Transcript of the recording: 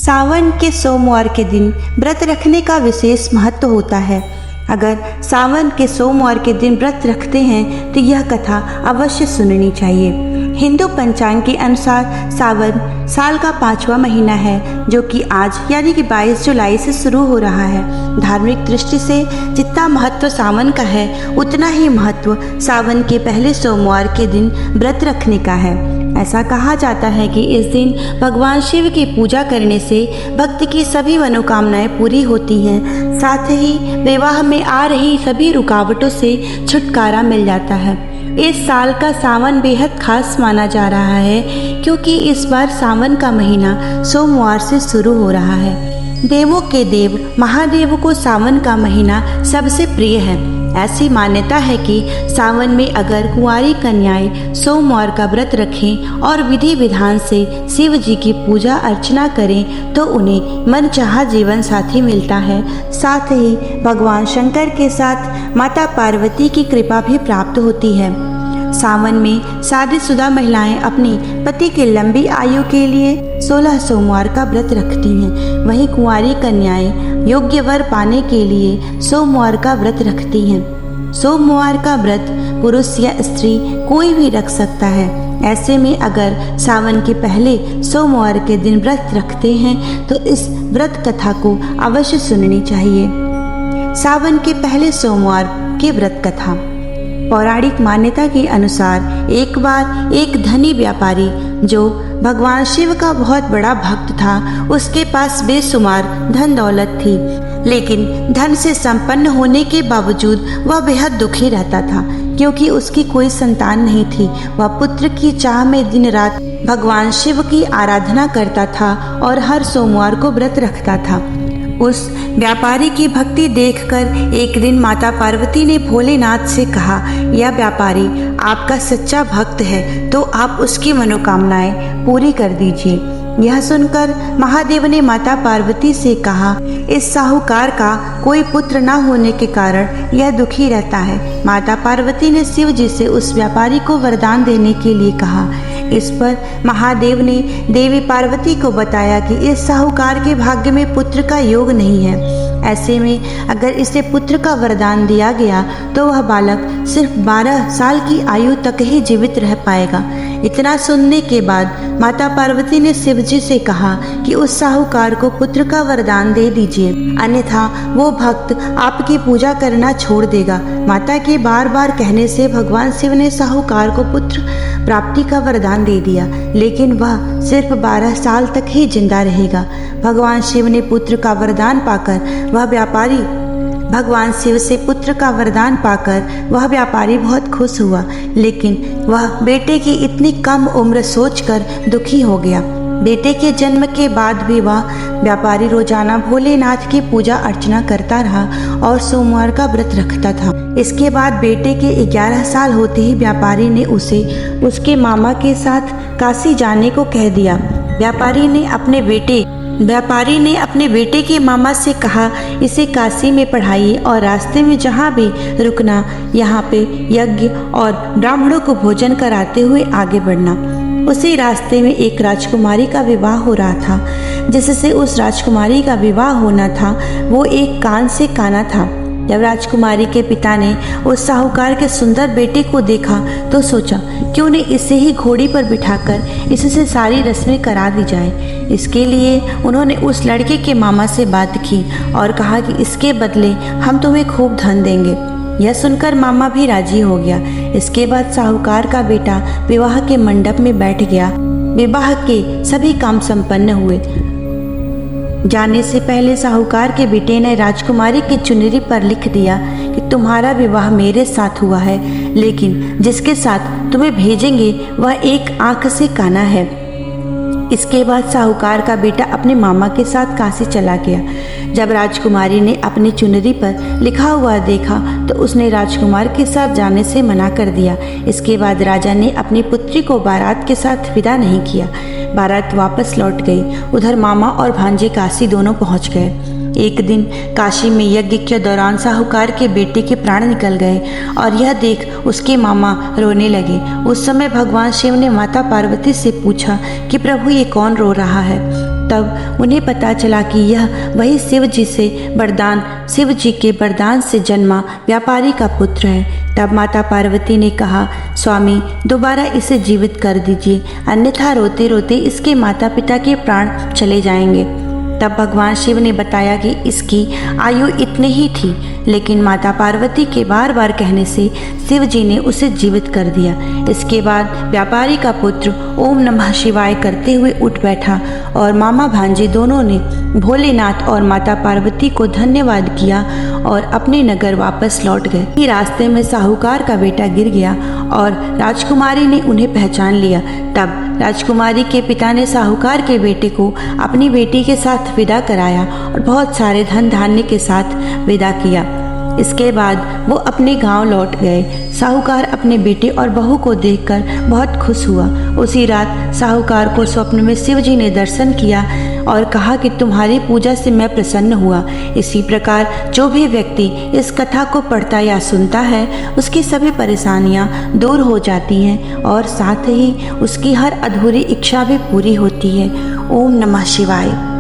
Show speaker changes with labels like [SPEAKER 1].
[SPEAKER 1] सावन के सोमवार के दिन व्रत रखने का विशेष महत्व होता है। अगर सावन के सोमवार के दिन व्रत रखते हैं तो यह कथा अवश्य सुननी चाहिए। हिंदू पंचांग के अनुसार सावन साल का 5वां महीना है, जो कि आज यानी कि 22 जुलाई से शुरू हो रहा है। धार्मिक दृष्टि से जितना महत्व सावन का है, उतना ही महत्व सावन के पहले सोमवार के दिन व्रत रखने का है। ऐसा कहा जाता है कि इस दिन भगवान शिव की पूजा करने से भक्त की सभी मनोकामनाएं पूरी होती हैं, साथ ही विवाह में आ रही सभी रुकावटों से छुटकारा मिल जाता है। इस साल का सावन बेहद खास माना जा रहा है, क्योंकि इस बार सावन का महीना सोमवार से शुरू हो रहा है। देवों के देव महादेव को सावन का महीना सबसे प्रिय है। ऐसी मान्यता है कि सावन में अगर कुंवारी कन्याएं सोमवार का व्रत रखें और विधि विधान से शिव जी की पूजा अर्चना करें तो उन्हें मनचाहा जीवन साथी मिलता है। साथ ही भगवान शंकर के साथ माता पार्वती की कृपा भी प्राप्त होती है। सावन में शादीशुदा महिलाएं अपनी पति की लंबी आयु के लिए 16 सोमवार का व्रत रखती हैं। वहीं कुंवारी कन्याएं योग्य वर पाने के लिए सोमवार का व्रत रखती हैं। सोमवार का व्रत पुरुष या स्त्री कोई भी रख सकता है। ऐसे में अगर सावन के पहले सोमवार के दिन व्रत रखते हैं तो इस व्रत कथा को अवश्य सुननी चाहिए। सावन के पहले सोमवार की व्रत कथा। पौराणिक मान्यता के अनुसार एक बार एक धनी व्यापारी जो भगवान शिव का बहुत बड़ा भक्त था, उसके पास बेशुमार धन दौलत थी, लेकिन धन से संपन्न होने के बावजूद वह बेहद दुखी रहता था, क्योंकि उसकी कोई संतान नहीं थी। वह पुत्र की चाह में दिन रात भगवान शिव की आराधना करता था और हर सोमवार को व्रत रखता था। उस व्यापारी की भक्ति देखकर एक दिन माता पार्वती ने भोलेनाथ से कहा, यह व्यापारी आपका सच्चा भक्त है, तो आप उसकी मनोकामनाएं पूरी कर दीजिए। यह सुनकर महादेव ने माता पार्वती से कहा, इस साहूकार का कोई पुत्र न होने के कारण यह दुखी रहता है। माता पार्वती ने शिव जी से उस व्यापारी को वरदान देने के लिए कहा। इस पर महादेव ने देवी पार्वती को बताया कि इस साहूकार के भाग्य में पुत्र का योग नहीं है। ऐसे में अगर इसे पुत्र का वरदान दिया गया तो वह बालक सिर्फ 12 साल की आयु तक ही जीवित रह पाएगा। इतना सुनने के बाद माता पार्वती ने शिव जी से कहा कि उस साहूकार को पुत्र का वरदान दे दीजिए, अन्यथा वो भक्त आपकी पूजा करना छोड़ देगा। माता के बार बार कहने से भगवान शिव ने साहूकार को पुत्र प्राप्ति का वरदान दे दिया, लेकिन वह सिर्फ 12 साल तक ही जिंदा रहेगा। भगवान शिव ने पुत्र का वरदान पाकर भगवान शिव से पुत्र का वरदान पाकर वह व्यापारी बहुत खुश हुआ, लेकिन वह बेटे की इतनी कम उम्र सोचकर दुखी हो गया। बेटे के जन्म के बाद भी वह व्यापारी रोजाना भोलेनाथ की पूजा अर्चना करता रहा और सोमवार का व्रत रखता था। इसके बाद बेटे के 11 साल होते ही व्यापारी ने उसे उसके मामा के साथ काशी जाने को कह दिया। व्यापारी ने अपने बेटे के मामा से कहा, इसे काशी में पढ़ाइए और रास्ते में जहाँ भी रुकना, यहाँ पे यज्ञ और ब्राह्मणों को भोजन कराते हुए आगे बढ़ना। उसी रास्ते में एक राजकुमारी का विवाह हो रहा था। जिससे उस राजकुमारी का विवाह होना था, वो एक कान से काना था। जब राजकुमारी के पिता ने उस साहूकार के सुंदर बेटे को देखा तो सोचा, क्यों न इसे ही घोड़ी पर बिठाकर इससे सारी रस्में करा दी जाए। इसके लिए उन्होंने उस लड़के के मामा से बात की और कहा कि इसके बदले हम तुम्हें खूब धन देंगे। यह सुनकर मामा भी राजी हो गया। इसके बाद साहूकार का बेटा विवाह के मंडप में बैठ गया। विवाह के सभी काम संपन्न हुए। जाने से पहले साहूकार के बेटे ने राजकुमारी की चुनरी पर लिख दिया कि तुम्हारा विवाह मेरे साथ हुआ है, लेकिन जिसके साथ तुम्हें भेजेंगे वह एक आंख से काना है। इसके बाद साहूकार का बेटा अपने मामा के साथ काशी चला गया। जब राजकुमारी ने अपनी चुनरी पर लिखा हुआ देखा तो उसने राजकुमार के साथ जाने से मना कर दिया। इसके बाद राजा ने अपनी पुत्री को बारात के साथ विदा नहीं किया। बारात वापस लौट गई। उधर मामा और भांजे काशी दोनों पहुंच गए। एक दिन काशी में यज्ञ के दौरान साहूकार के बेटे के प्राण निकल गए और यह देख उसके मामा रोने लगे। उस समय भगवान शिव ने माता पार्वती से पूछा कि प्रभु ये कौन रो रहा है। तब उन्हें पता चला कि यह वही शिव जी के वरदान से जन्मा व्यापारी का पुत्र है। तब माता पार्वती ने कहा, स्वामी दोबारा इसे जीवित कर दीजिए, अन्यथा रोते रोते इसके माता पिता के प्राण चले जाएंगे। तब भगवान शिव ने बताया कि इसकी आयु इतनी ही थी, लेकिन माता पार्वती के बार बार कहने से शिव जी ने उसे जीवित कर दिया। इसके बाद व्यापारी का पुत्र ओम नमः शिवाय करते हुए उठ बैठा और मामा भांजे दोनों ने भोलेनाथ और माता पार्वती को धन्यवाद किया और अपने नगर वापस लौट गए। रास्ते में साहूकार का बेटा गिर गया और राजकुमारी ने उन्हें पहचान लिया। तब राजकुमारी के पिता ने साहूकार के बेटे को अपनी बेटी के साथ विदा कराया और बहुत सारे धन धान्य के साथ विदा किया। इसके बाद वो अपने गांव लौट गए। साहूकार अपने बेटे और बहू को देखकर बहुत खुश हुआ। उसी रात साहूकार को स्वप्न में शिव जी ने दर्शन किया और कहा कि तुम्हारी पूजा से मैं प्रसन्न हुआ। इसी प्रकार जो भी व्यक्ति इस कथा को पढ़ता या सुनता है उसकी सभी परेशानियां दूर हो जाती हैं और साथ ही उसकी हर अधूरी इच्छा भी पूरी होती है। ओम नमः शिवाय।